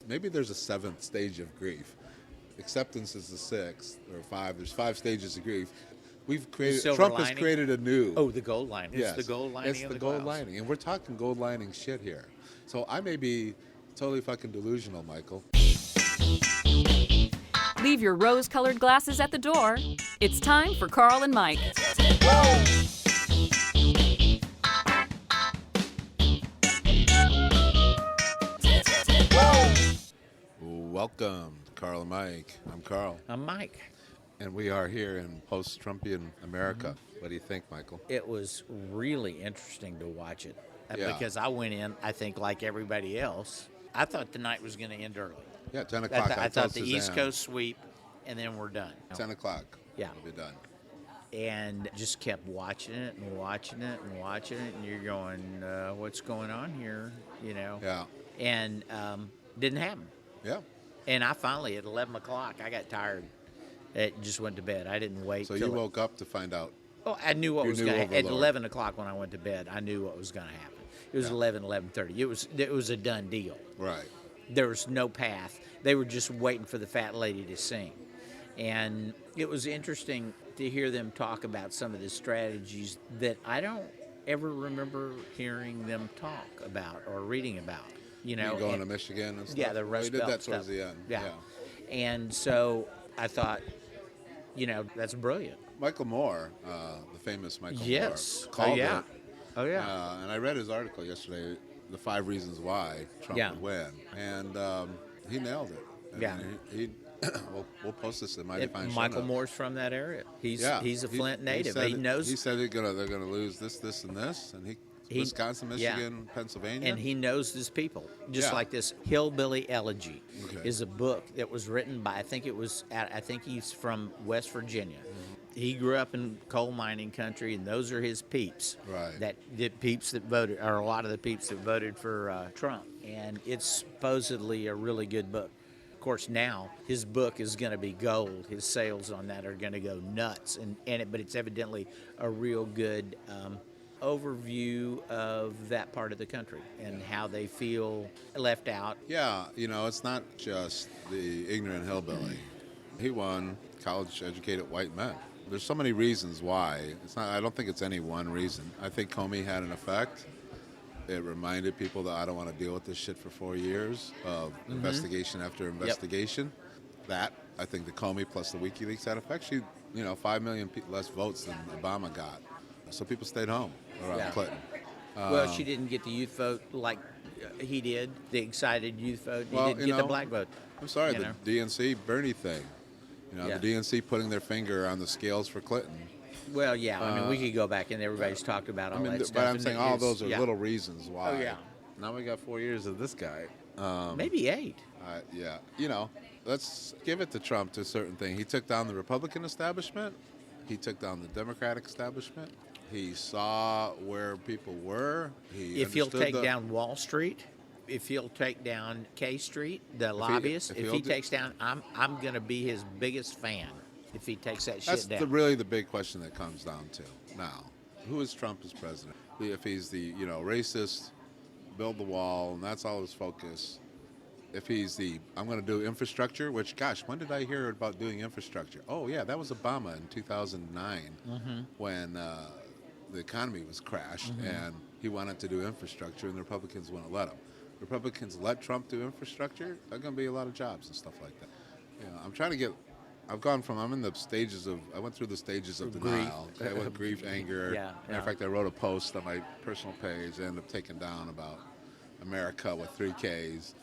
maybe there's a seventh stage of grief. Acceptance is the sixth or five. There's 5 stages of grief. Trump has created a new. Oh, the gold lining. Yes, It's the gold lining. It's the gold lining, and we're talking gold lining shit here. So I may be totally fucking delusional, Michael. Leave your rose-colored glasses at the door. It's time for Carl and Mike. Welcome to Carl and Mike. I'm Carl. I'm Mike. And we are here in post-Trumpian America. What do you think, Michael? It was really interesting to watch it Yeah. because I went in, I think, like everybody else. I thought the night was going to end early. Yeah, 10 o'clock. I thought the Suzanne, East Coast sweep, and then we're done. 10 o'clock. Yeah. We'll be done. And just kept watching it and watching it and watching it, and you're going, what's going on here, you know? Yeah. And didn't happen. Yeah. And I finally, at 11 o'clock, I got tired. It just went to bed. I didn't wait. So you woke up to find out. Oh, I knew what was going to happen. At overlord. 11 o'clock when I went to bed, I knew what was going to happen. It was 11:30. It was a done deal. Right. There was no path. They were just waiting for the fat lady to sing. And it was interesting to hear them talk about some of the strategies that I don't ever remember hearing them talk about or reading about. You know, going to Michigan and stuff? Yeah, the Rust We did Belt that towards stuff. the end. Yeah. And so I thought, you know, that's brilliant. Michael Moore, the famous Michael Yes. Moore, called yeah. it. Oh, yeah. And I read his article yesterday, The 5 Reasons Why Trump would win. And he nailed it. I mean, we'll post this in Mighty Fine Show Michael Notes. Moore's from that area. He's a Flint native. He knows. He said they're gonna lose this, and this, and Wisconsin, Michigan, Pennsylvania. And he knows his people. Just like this Hillbilly Elegy is a book that was written by, I think he's from West Virginia. He grew up in coal mining country, and those are his peeps. Right. The peeps that voted, or a lot of the peeps that voted for Trump. And it's supposedly a really good book. Of course, now his book is going to be gold. His sales on that are going to go nuts. But it's evidently a real good overview of that part of the country and how they feel left out. Yeah, you know, it's not just the ignorant hillbilly. He won college-educated white men. There's so many reasons why. I don't think it's any one reason. I think Comey had an effect. It reminded people that I don't want to deal with this shit for 4 years of investigation after investigation. That, I think the Comey plus the WikiLeaks had effect. She, 5 million less votes than Obama got. So people stayed home around Clinton. Well, she didn't get the youth vote like he did, the excited youth vote. He didn't get the black vote. I'm sorry, the DNC Bernie thing. The DNC putting their finger on the scales for Clinton. Well, yeah. I mean, we could go back and everybody's talked about all that stuff. But I'm saying all those are little reasons why. Oh, yeah. Now we got 4 years of this guy. Maybe 8. Yeah. Let's give it to Trump to a certain thing. He took down the Republican establishment. He took down the Democratic establishment. He saw where people were. If he'll take down Wall Street, if he'll take down K Street, the lobbyists, if he takes down, I'm going to be his biggest fan if he takes that shit down. That's really the big question that comes down to now. Who is Trump as president? If he's the, racist, build the wall, and that's all his focus. If he's I'm going to do infrastructure, which, gosh, when did I hear about doing infrastructure? Oh, yeah, that was Obama in 2009 when the economy was crashed, and he wanted to do infrastructure, and the Republicans wouldn't let him. Republicans let Trump do infrastructure, there are going to be a lot of jobs and stuff like that. I'm in the stages of, I went through the stages of denial. I went grief, anger. Matter of fact, I wrote a post on my personal page. I ended up taking down about America with 3 Ks.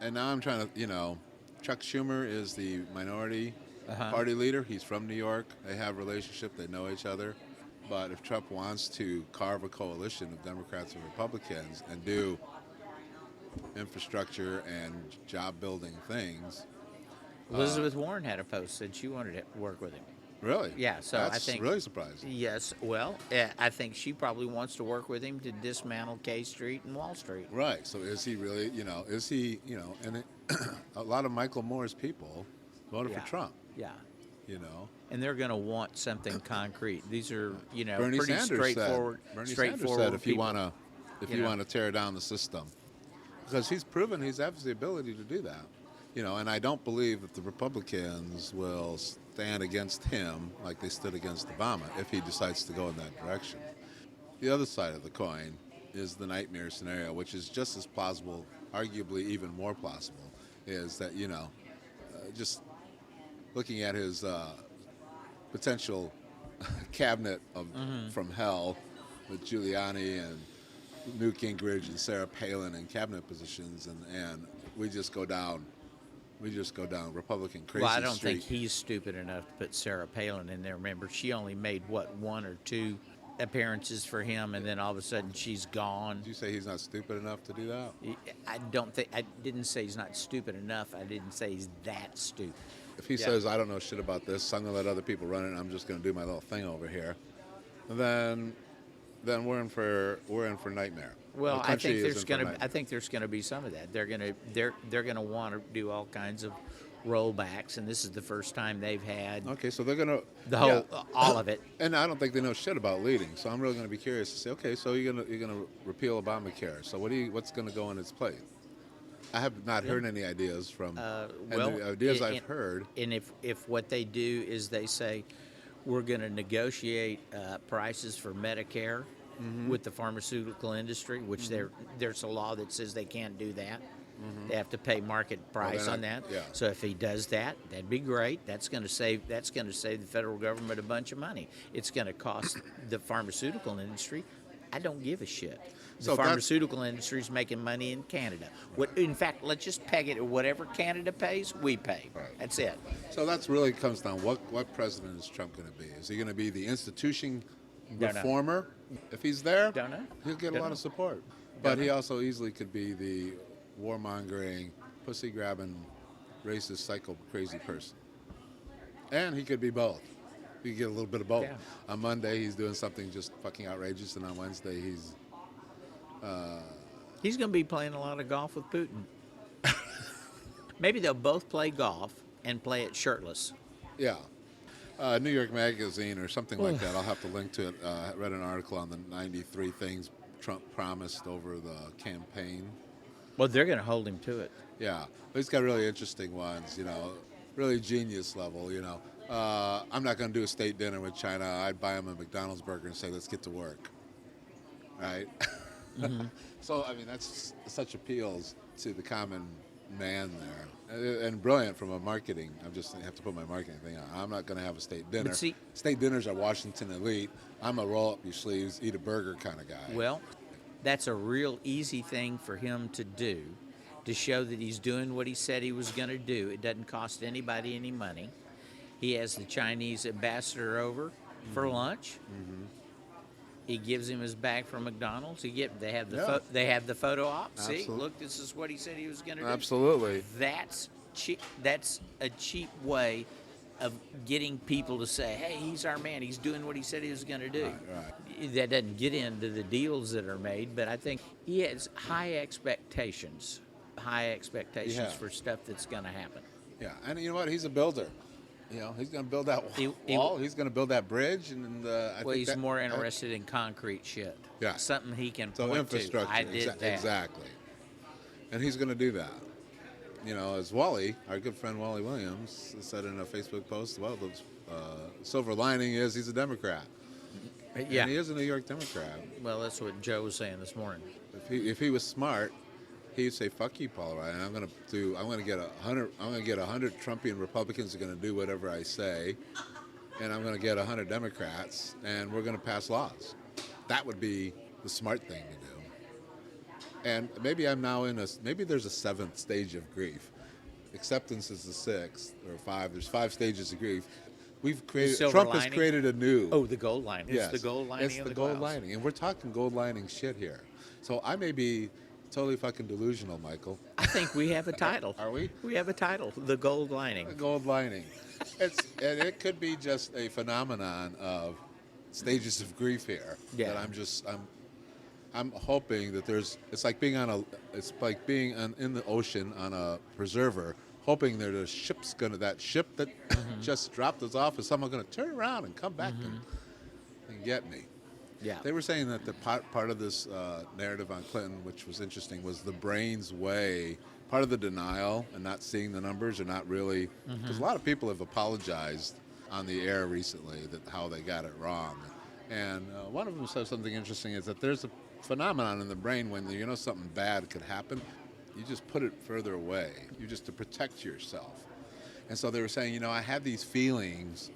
And now I'm trying to, Chuck Schumer is the minority party leader. He's from New York. They have a relationship. They know each other. But if Trump wants to carve a coalition of Democrats and Republicans and do infrastructure and job-building things. Elizabeth Warren had a post, said she wanted to work with him. Really? Yeah, so That's I think really surprising. Yes, well, I think she probably wants to work with him to dismantle K Street and Wall Street. Right. So is he really? And a lot of Michael Moore's people voted for Trump. Yeah. And they're going to want something concrete. These are, Bernie pretty Sanders straightforward. Bernie straightforward Sanders said if you people. want to tear down the system, because he's proven he has the ability to do that. And I don't believe that the Republicans will stand against him like they stood against Obama if he decides to go in that direction. The other side of the coin is the nightmare scenario, which is just as plausible, arguably even more plausible, is that, just looking at his potential cabinet from hell with Giuliani and Newt Gingrich and Sarah Palin in cabinet positions, and we just go down Republican crazy Well, I don't street. think he's stupid enough to put Sarah Palin in there. Remember, she only made, one or two appearances for him, and then all of a sudden she's gone. Did you say he's not stupid enough to do that? I didn't say he's not stupid enough. I didn't say he's that stupid. If he says, I don't know shit about this, I'm going to let other people run it, and I'm just going to do my little thing over here, then we're in for nightmare. Well, I think there's going to be some of that. They're going to want to do all kinds of rollbacks, and this is the first time they've had. Okay, so they're going to all of it. And I don't think they know shit about leading. So I'm really going to be curious to say, okay, so you're going to repeal Obamacare. So what's going to go in its place? I have not heard any ideas from. The ideas I've heard. And if what they do is they say, we're going to negotiate prices for Medicare with the pharmaceutical industry, which there's a law that says they can't do that. They have to pay market price on that. Yeah. So if he does that, that'd be great. That's going to save the federal government a bunch of money. It's going to cost the pharmaceutical industry. I don't give a shit. The pharmaceutical industry is making money in Canada. In fact, let's just peg it at whatever Canada pays, we pay. Right. That's it. So that's really comes down. What president is Trump going to be? Is he going to be the institution reformer? If he's there, Don't know. he'll get a lot of support. But he also easily could be the warmongering, pussy-grabbing, racist, psycho, crazy person. And he could be both. He could get a little bit of both. Yeah. On Monday, he's doing something just fucking outrageous, and on Wednesday, he's going to be playing a lot of golf with Putin. Maybe they'll both play golf and play it shirtless. Yeah. New York Magazine or something like that. I'll have to link to it. I read an article on the 93 things Trump promised over the campaign. Well, they're going to hold him to it. Yeah. But he's got really interesting ones, really genius level, I'm not going to do a state dinner with China. I'd buy him a McDonald's burger and say, let's get to work. Right? So, that's such appeals to the common man there. And brilliant from a marketing. I have to put my marketing thing on. I'm not going to have a state dinner. State dinners are Washington elite. I'm a roll up your sleeves, eat a burger kind of guy. Well, that's a real easy thing for him to do, to show that he's doing what he said he was going to do. It doesn't cost anybody any money. He has the Chinese ambassador over for lunch. He gives him his bag from McDonald's. They have the photo op. Absolutely. See, look, this is what he said he was going to do. Absolutely. That's cheap. That's a cheap way of getting people to say, "Hey, he's our man. He's doing what he said he was going to do." Right. That doesn't get into the deals that are made, but I think he has high expectations for stuff that's going to happen. Yeah, and you know what? He's a builder. He's going to build that wall. He's going to build that bridge, and he's more interested in concrete shit. Yeah, something he can so point infrastructure. to. I did that exactly, and he's going to do that. As Wally, our good friend Wally Williams, said in a Facebook post, well, the silver lining is he's a Democrat. Yeah, and he is a New York Democrat. Well, that's what Joe was saying this morning. If he was smart, he'd say, "Fuck you, Paul Ryan. I'm going to get 100 Trumpian Republicans are going to do whatever I say, and I'm going to get 100 Democrats, and we're going to pass laws." That would be the smart thing to do. And maybe maybe there's a seventh stage of grief. Acceptance is the sixth or five. There's 5 stages of grief. Trump has created a new. Oh, the gold lining. Yes, it's the gold lining. It's the gold lining, and we're talking gold lining shit here. So I may be totally fucking delusional, Michael. I think we have a title. Are we? We have a title. The gold lining. The gold lining. And it could be just a phenomenon of stages of grief here. Yeah. That I'm hoping that it's like being in the ocean on a preserver, hoping that that ship that just dropped us off is someone going to turn around and come back and get me. Yeah. They were saying that the part of this narrative on Clinton, which was interesting, was the brain's way, part of the denial and not seeing the numbers, or not really, because a lot of people have apologized on the air recently that how they got it wrong. And one of them said something interesting, is that there's a phenomenon in the brain when you know something bad could happen, you just put it further away, you just to protect yourself. And so they were saying, you know, I have these feelings,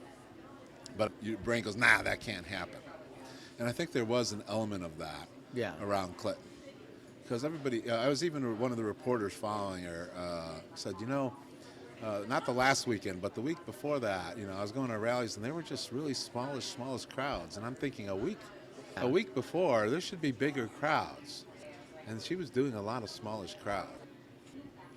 but your brain goes, nah, that can't happen. And I think there was an element of that around Clinton. Because everybody, I was even one of the reporters following her, said, you know, not the last weekend, but the week before that, you know, I was going to rallies and they were just really smallest crowds. And I'm thinking a week before, there should be bigger crowds. And she was doing a lot of smallish crowd.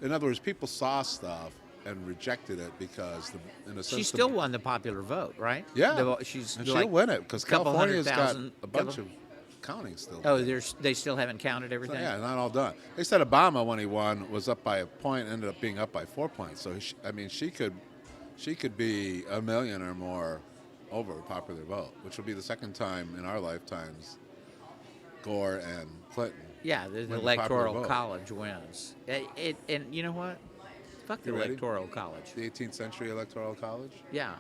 In other words, people saw stuff and rejected it because, in a sense, she still won the popular vote, right? Yeah, she's and like she'll win it because California's got 100,000 a bunch of counting still. Oh, they still haven't counted everything? Yeah, not all done. They said Obama, when he won, was up by a point, ended up being up by 4 points. So, she could be 1 million or more over popular vote, which will be the second time in our lifetimes Gore and Clinton. Yeah, the Electoral College wins. And you know what? Fuck the Electoral College. The 18th century Electoral College? Yeah.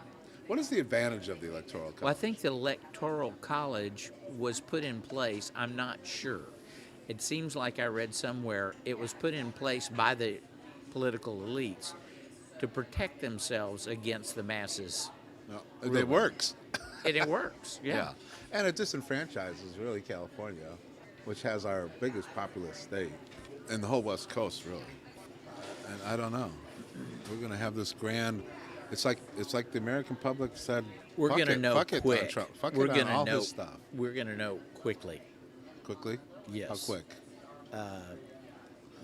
What is the advantage of the Electoral College? Well, I think the Electoral College was put in place, I'm not sure. It seems like I read somewhere it was put in place by the political elites to protect themselves against the masses. No, it works. And it works, yeah. And it disenfranchises, really, California, which has our biggest populous state, and the whole West Coast, really. And I don't know. We're going to have this grand. It's like the American public said. We're going to know quick. We're going to know this stuff. We're going to know quickly. Quickly? Yes. How quick?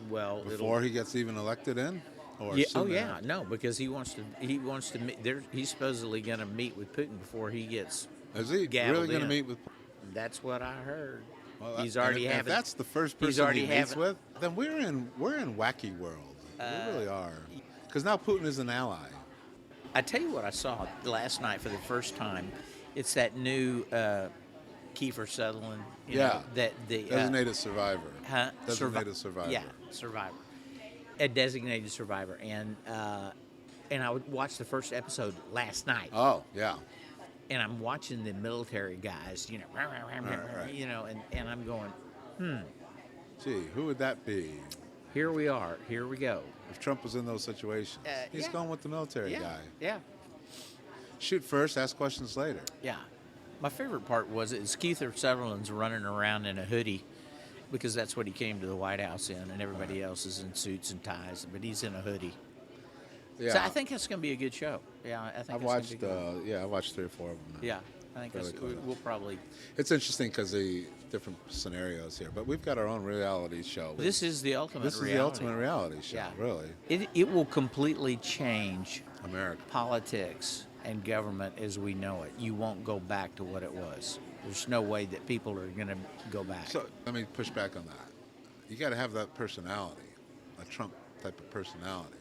Well, before he gets even elected in. Or yeah. Oh yeah. No, because he wants to meet. He's supposedly going to meet with Putin before he gets. Is he really going to meet with? That's what I heard. Well, he's already having. If that's the first person he meets with, then we're in wacky world. We really are. Because now Putin is an ally. I tell you what I saw last night for the first time. It's that new Kiefer Sutherland. You know, that the designated survivor. Huh? Designated survivor. Yeah, survivor. A designated survivor, and I would watch the first episode last night. Oh yeah. And I'm watching the military guys, you know, right. You know, and I'm going, Gee, who would that be? Here we are. Here we go. If Trump was in those situations, he's going with the military guy. Yeah. Shoot first, ask questions later. Yeah. My favorite part is Kiefer Sutherland's running around in a hoodie because that's what he came to the White House in, and everybody else is in suits and ties, but he's in a hoodie. Yeah. So I think it's going to be a good show. Yeah, I think I watched 3 or 4 of them now. Yeah, I think we'll probably. It's interesting because the different scenarios here, but we've got our own reality show. This is the ultimate. This is the ultimate reality show, really. It will completely change America, politics, and government as we know it. You won't go back to what it was. There's no way that people are going to go back. So let me push back on that. You got to have that personality, a Trump type of personality.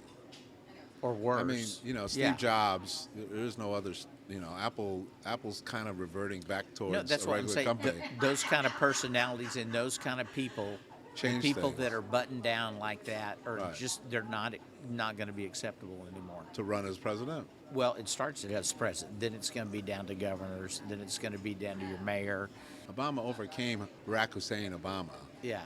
Or worse. I mean, you know, Steve Jobs, there is no others. You know, Apple's kind of reverting back towards that's a what regular I'm saying. company. Those kind of personalities and those kind of people, that are buttoned down like that are just, they're not going to be acceptable anymore. To run as president? Well, it starts as president. Then it's going to be down to governors. Then it's going to be down to your mayor. Obama overcame Barack Hussein Obama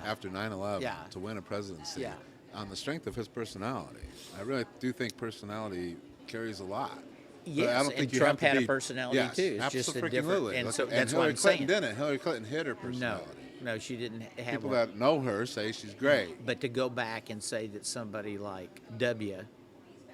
after 9/11 to win a presidency on the strength of his personality. I really do think personality carries a lot. Yes, I don't think and Trump had a personality too. It's just a different. And so that's what I'm saying. Hillary Clinton hid her personality. No, she didn't have People one. that know her say she's great. But to go back and say that somebody like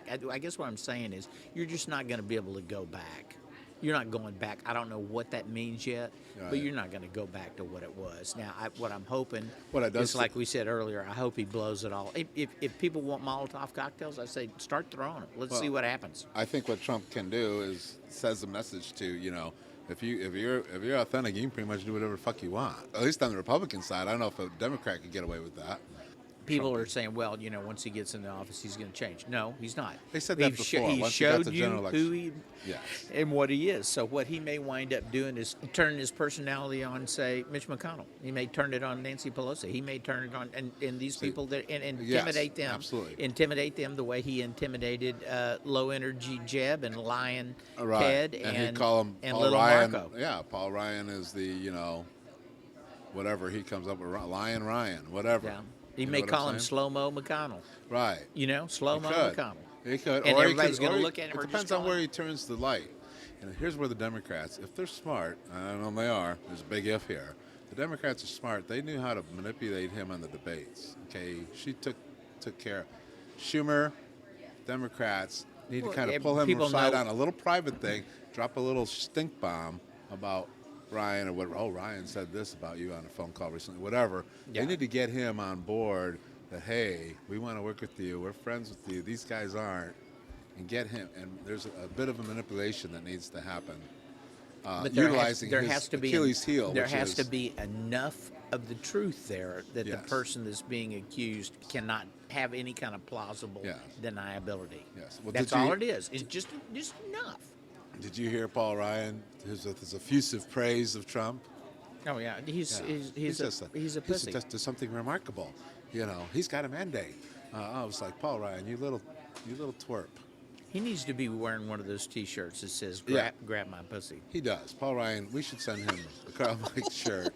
I guess what I'm saying is you're just not going to be able to go back. You're not going back. I don't know what that means yet, but you're not going to go back to what it was. Now, what I'm hoping is, like we said earlier, I hope he blows it all. If people want Molotov cocktails, I say start throwing them. Let's see what happens. I think what Trump can do is says a message to, you know, if you're authentic, you can pretty much do whatever the fuck you want. At least on the Republican side, I don't know if a Democrat could get away with that. People are saying, well, once he gets in the office, he's going to change. No, he's not. They said that before. He Once he got showed to you general election. who he Yes. and what he is. So what he may wind up doing is turning his personality on, say, Mitch McConnell. He may turn it on Nancy Pelosi. He may turn it on and these people that and intimidate them. Absolutely. Intimidate them the way he intimidated Low Energy Jeb and Lion Right. Ted and and he'd call him and Paul Little Ryan. Marco. Yeah, Paul Ryan is the whatever he comes up with, Lion Ryan, whatever. Yeah. He You know may what call I'm him saying? Slow-Mo McConnell. Right. Slow-Mo He could. McConnell. He could. And Or he everybody's could- going or to he- look at him. It or depends just on call where him. he turns the light. And here's where the Democrats, if they're smart, I don't know if they are, there's a big if here. The Democrats are smart. They knew how to manipulate him in the debates. Okay, she took care. Schumer, Democrats need Well, to kind of pull him people aside know- on a little private thing, drop a little stink bomb about Ryan or whatever. Oh, Ryan said this about you on a phone call recently, whatever. Yeah. They need to get him on board that, hey, we want to work with you. We're friends with you. These guys aren't. And get him. And there's a bit of a manipulation that needs to happen. But Utilizing there his has to be Achilles heel. There which has is, to be enough of the truth there that the Yes. person that's being accused cannot have any kind of plausible Yes. deniability. Yes. Well, That's did you- all it is. It's just enough. Did you hear Paul Ryan, his effusive praise of Trump? Oh yeah, he's Yeah. he's a pussy. There's something remarkable. He's got a mandate. I was like, Paul Ryan, you little twerp. He needs to be wearing one of those T-shirts that says Yeah. "Grab my pussy." He does. Paul Ryan, we should send him a Carl Mike shirt.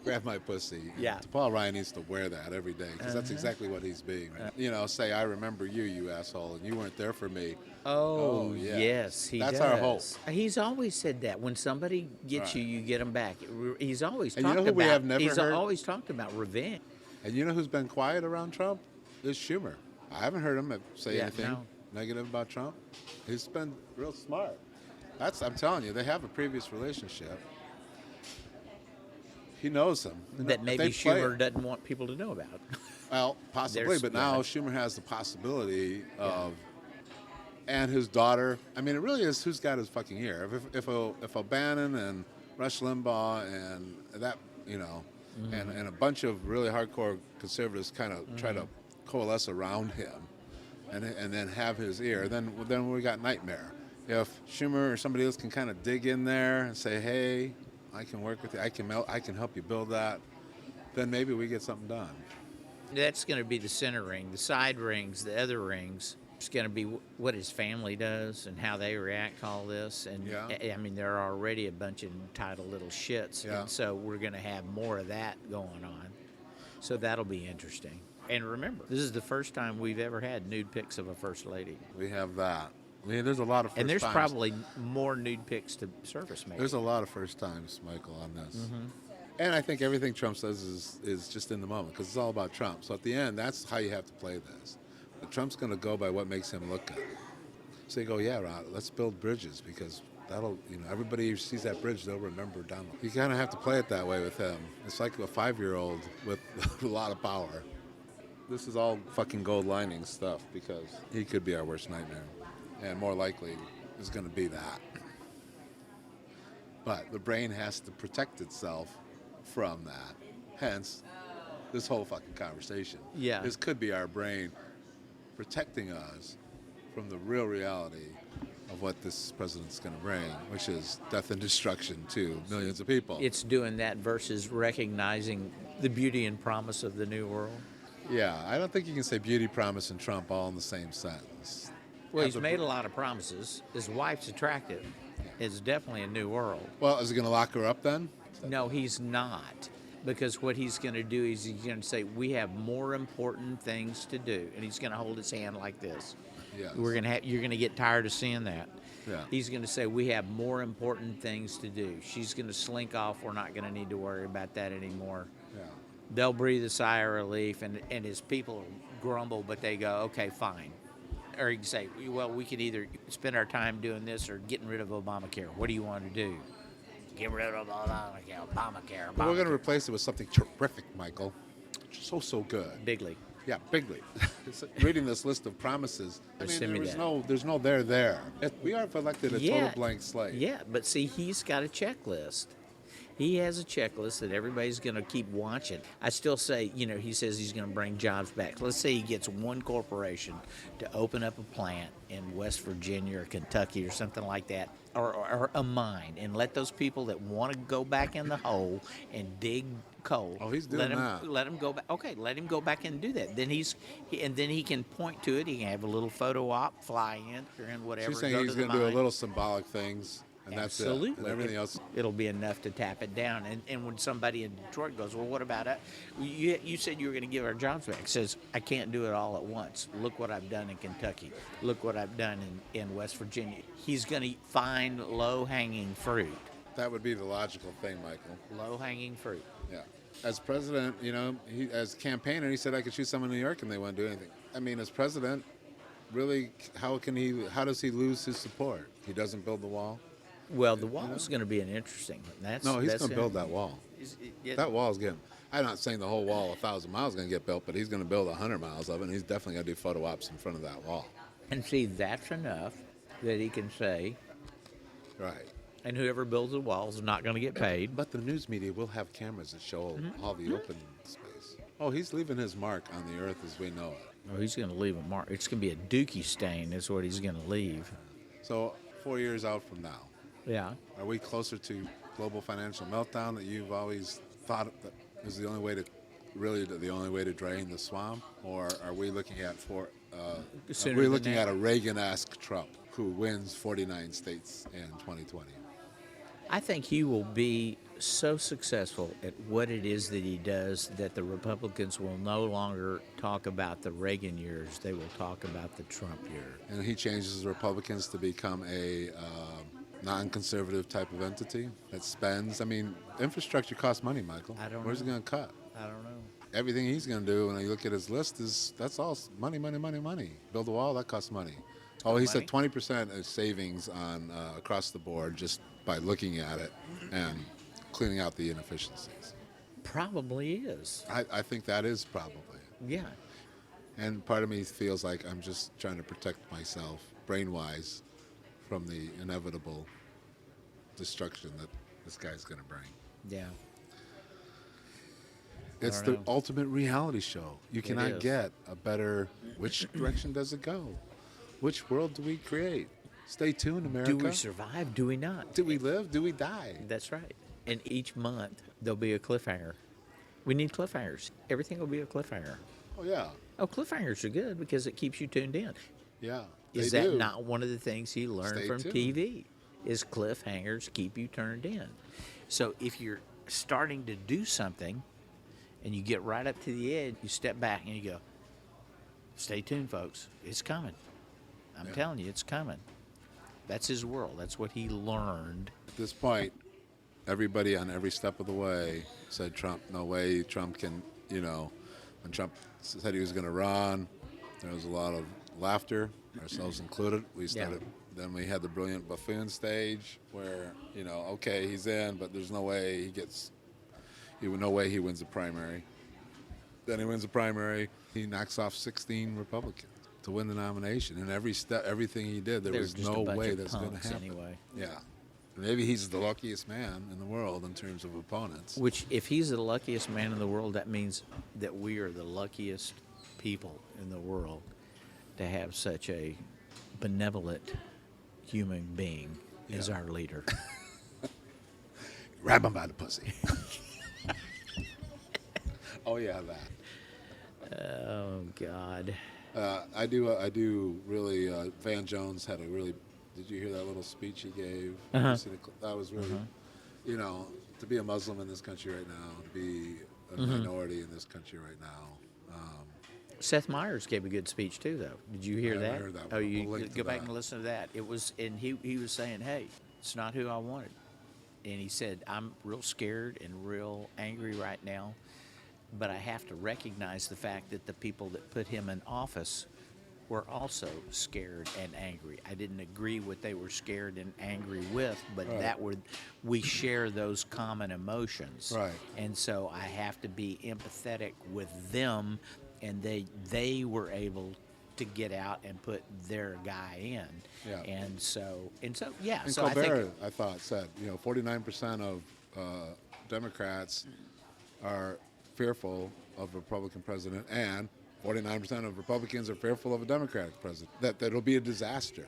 Grab my pussy. Yeah. Paul Ryan needs to wear that every day because that's exactly what he's being. Right? Say, I remember you, you asshole, and you weren't there for me. Oh, yeah. yes, he That's does. our hope. He's always said that when somebody gets Right. you get them back. He's always And you talked know who about. we have never he's heard? always talked about revenge. And you know who's been quiet around Trump? Is Schumer. I haven't heard him say Yeah, anything no. negative about Trump. He's been real smart. I'm telling you, they have a previous relationship. He knows him. That maybe They play Schumer it. doesn't want people to know about. Well, possibly, There's- but now yeah. Schumer has the possibility of, and his daughter. I mean, it really is who's got his fucking ear. If O'Bannon and Rush Limbaugh and that, and a bunch of really hardcore conservatives kind of try to coalesce around him, and then have his ear, then we got nightmare. If Schumer or somebody else can kind of dig in there and say, hey, I can work with you, I can help you build that, then maybe we get something done. That's going to be the center ring. The side rings, the other rings, it's going to be what his family does and how they react to all this. And Yeah. I mean, there are already a bunch of entitled little shits, Yeah. and so we're going to have more of that going on. So that'll be interesting. And remember, this is the first time we've ever had nude pics of a first lady. We have that. I mean, there's a lot of first And there's times. probably more nude pics to surface, maybe. There's a lot of first times, Michael, on this. And I think everything Trump says is just in the moment because it's all about Trump. So at the end, that's how you have to play this. But Trump's going to go by what makes him look good. So you go, yeah, Rod, let's build bridges because that'll, everybody who sees that bridge, they'll remember Donald. You kind of have to play it that way with him. It's like a 5-year-old with a lot of power. This is all fucking gold lining stuff because he could be our worst nightmare. And more likely is going to be that. But the brain has to protect itself from that. Hence, this whole fucking conversation. Yeah. This could be our brain protecting us from the real reality of what this president's going to bring, which is death and destruction to millions of people. It's doing that versus recognizing the beauty and promise of the new world. Yeah, I don't think you can say beauty, promise, and Trump all in the same sentence. Well, Have he's made a lot of promises. His wife's attractive. It's definitely a new world. Well, is he going to lock her up then? No, he's not. Because what he's going to do is he's going to say, we have more important things to do. And he's going to hold his hand like this. Yes. You're going to get tired of seeing that. Yeah. He's going to say, we have more important things to do. She's going to slink off. We're not going to need to worry about that anymore. Yeah. They'll breathe a sigh of relief, and his people grumble, but they go, okay, fine. Or he can say, well, we could either spend our time doing this or getting rid of Obamacare. What do you want to do? Get rid of Obamacare. But we're going to replace it with something terrific, Michael. So good. Bigly. Yeah, bigly. Reading this list of promises, I mean, Send me that. there's no there. We are elected a total blank slate. Yeah, but see, he's got a checklist. He has a checklist that everybody's going to keep watching. I still say, he says he's going to bring jobs back. Let's say he gets one corporation to open up a plant in West Virginia or Kentucky or something like that, or a mine, and let those people that want to go back in the hole and dig coal. Oh, he's doing that. Let him go back. Okay, let him go back and do that. Then then he can point to it. He can have a little photo op, fly in or in whatever. She's saying he's going to do a little symbolic things, and Absolutely. that's it. And everything else. It'll be enough to tap it down. And when somebody in Detroit goes, well, what about it? You said you were going to give our jobs back. Says, I can't do it all at once. Look what I've done in Kentucky. Look what I've done in West Virginia. He's going to find low-hanging fruit. That would be the logical thing, Michael. Low-hanging fruit. Yeah. As president, as campaigner, he said I could shoot someone in New York and they wouldn't do anything. I mean, as president, really, how does he lose his support? He doesn't build the wall? Well, the wall is going to be an interesting one. He's going to build that wall. That wall's getting. I'm not saying the whole wall, 1,000 miles, is going to get built, but he's going to build 100 miles of it, and he's definitely going to do photo ops in front of that wall. And see, that's enough that he can say, right. And whoever builds the wall is not going to get paid. But the news media will have cameras that show all the open space. Oh, he's leaving his mark on the earth as we know it. Oh, he's going to leave a mark. It's going to be a dookie stain is what he's going to leave. So 4 years out from now, yeah, are we closer to global financial meltdown that you've always thought that is the only way to drain the swamp, or are we looking at a Reagan-esque Trump who wins 49 states in 2020? I think he will be so successful at what it is that he does that the Republicans will no longer talk about the Reagan years. They will talk about the Trump years. And he changes the Republicans to become a non-conservative type of entity that spends. I mean, infrastructure costs money, Michael. Where's he going to cut? I don't know. Everything he's going to do, when you look at his list, that's all money, money, money, money. Build a wall, that costs money. Oh, he said 20% is savings on across the board just by looking at it and cleaning out the inefficiencies. Probably is. I think that is probably. Yeah. And part of me feels like I'm just trying to protect myself, brain-wise, from the inevitable destruction that this guy's going to bring. Yeah. It's the ultimate reality show. You cannot get a better. Which direction does it go? Which world do we create? Stay tuned, America. Do we survive? Do we not? Do we live? Do we die? That's right. And each month, there'll be a cliffhanger. We need cliffhangers. Everything will be a cliffhanger. Oh, yeah. Oh, cliffhangers are good because it keeps you tuned in. Yeah. Is that not one of the things you learn Stay from tuned. TV? Is cliffhangers keep you turned in. So if you're starting to do something and you get right up to the edge, you step back and you go, stay tuned, folks. It's coming. I'm telling you, it's coming. That's his world. That's what he learned. At this point, everybody on every step of the way said Trump, no way Trump can, when Trump said he was going to run, there was a lot of laughter, ourselves included. Then we had the brilliant buffoon stage where, okay, he's in, but there's no way no way he wins the primary. Then he wins the primary, he knocks off 16 Republicans to win the nomination. And everything he did, there was no way that's going to happen. Anyway. Yeah. Maybe he's the luckiest man in the world in terms of opponents. Which, if he's the luckiest man in the world, that means that we are the luckiest people in the world to have such a benevolent human being as our leader. Grab him by the pussy. Oh, yeah, that. Oh, God. I do really. Van Jones had a really. Did you hear that little speech he gave? That was really, to be a Muslim in this country right now, to be a minority in this country right now. Seth Meyers gave a good speech too, though. Did you hear that? I heard that. Oh, you We'll go back and listen to that. It was, and he was saying, "Hey, it's not who I wanted," and he said, "I'm real scared and real angry right now, but I have to recognize the fact that the people that put him in office were also scared and angry. I didn't agree what they were scared and angry with, but we share those common emotions. Right. And so I have to be empathetic with them, and they were able to get out and put their guy in. Yeah. And so yeah. And so Colbert, I thought, said, 49% of Democrats are fearful of a Republican president, and 49% of Republicans are fearful of a Democratic president. That it'll be a disaster.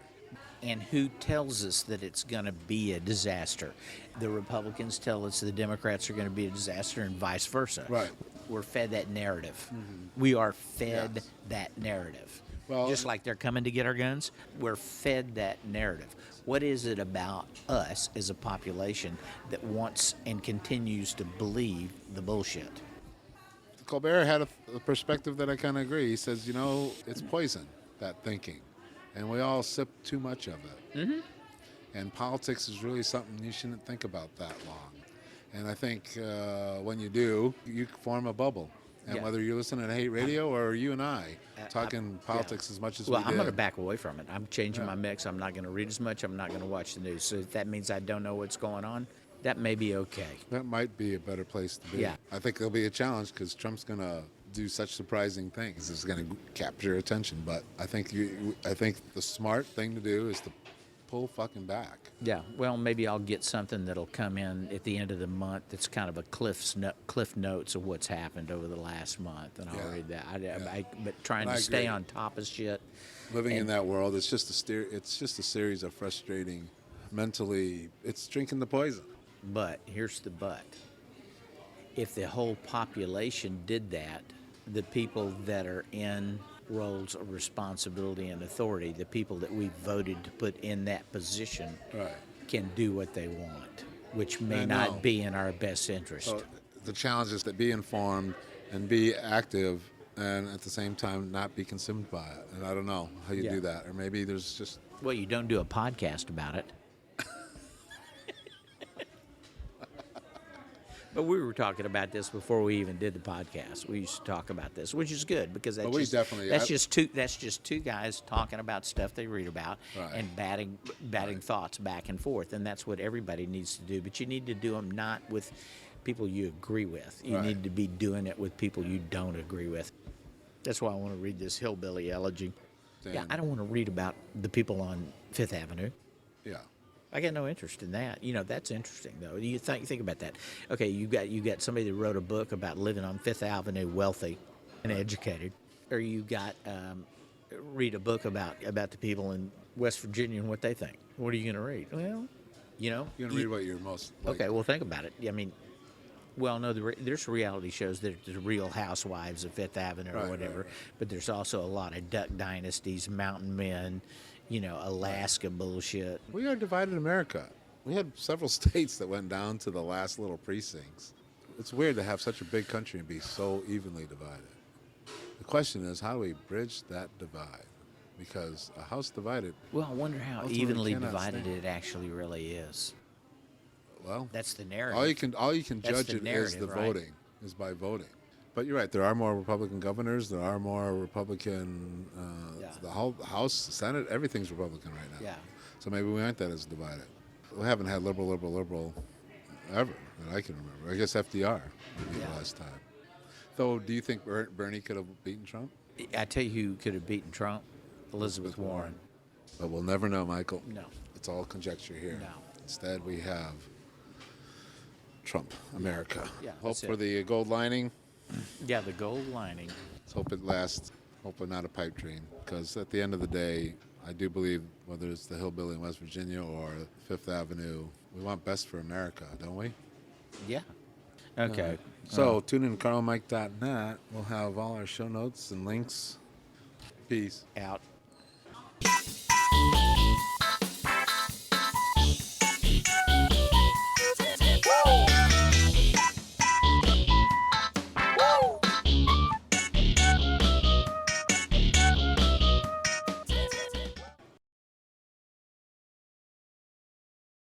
And who tells us that it's going to be a disaster? The Republicans tell us the Democrats are going to be a disaster and vice versa. Right. We're fed that narrative. We are fed that narrative. Well, just like they're coming to get our guns, we're fed that narrative. What is it about us as a population that wants and continues to believe the bullshit? Colbert had a perspective that I kind of agree. He says, it's poison, that thinking. And we all sip too much of it. Mm-hmm. And politics is really something you shouldn't think about that long. And I think when you do, you form a bubble. And whether you're listening to hate radio or you and I talking politics as much as we did. I'm going to back away from it. I'm changing my mix. I'm not going to read as much. I'm not going to watch the news. So if that means I don't know what's going on, that may be okay. That might be a better place to be. Yeah. I think there'll be a challenge because Trump's going to do such surprising things. It's going to capture attention. But I think the smart thing to do is to pull fucking back. Yeah, well, maybe I'll get something that'll come in at the end of the month that's kind of a cliff notes of what's happened over the last month, and I'll read that. But trying to stay on top of shit. Living in that world, it's just a series of frustrating, mentally, it's drinking the poison. But here's the but. If the whole population did that, the people that are in roles of responsibility and authority, the people that we voted to put in that position, can do what they want, which may not be in our best interest. So the challenge is to be informed and be active and at the same time not be consumed by it. And I don't know how you do that. Or maybe there's just... Well, you don't do a podcast about it. But we were talking about this before we even did the podcast. We used to talk about this, which is good because that's just two guys talking about stuff they read about and batting thoughts back and forth, and that's what everybody needs to do. But you need to do them not with people you agree with. You need to be doing it with people you don't agree with. That's why I want to read this Hillbilly Elegy. Yeah, I don't want to read about the people on Fifth Avenue. Yeah. I got no interest in that. That's interesting, though. You think about that. Okay, you got somebody that wrote a book about living on Fifth Avenue, wealthy and educated, or you got read a book about the people in West Virginia and what they think. What are you going to read? Well, you're going to read what you're most like. Okay, well, think about it. I mean, well, no, there's reality shows. There's the Real Housewives of Fifth Avenue or whatever, but there's also a lot of Duck Dynasties, Mountain Men, Alaska bullshit. We are divided America. We had several states that went down to the last little precincts. It's weird to have such a big country and be so evenly divided. The question is, how do we bridge that divide? Because a house divided... Well, I wonder how evenly divided it actually really is. Well, that's the narrative. All you can judge it is the voting, is by voting. But you're right. There are more Republican governors. There are more Republican. The whole House, the Senate, everything's Republican right now. Yeah. So maybe we aren't that as divided. We haven't had liberal ever that I can remember. I guess FDR would be the last time. Though, do you think Bernie could have beaten Trump? I tell you who could have beaten Trump? Elizabeth Warren. But we'll never know, Michael. No. It's all conjecture here. No. Instead, we have Trump, America. Yeah, Hope for the gold lining. Yeah, the gold lining. Let's hope it lasts. Hopefully not a pipe dream. Because at the end of the day, I do believe whether it's the Hillbilly in West Virginia or Fifth Avenue, we want best for America, don't we? Yeah. Okay. So tune in to carlmike.net. We'll have all our show notes and links. Peace. Out.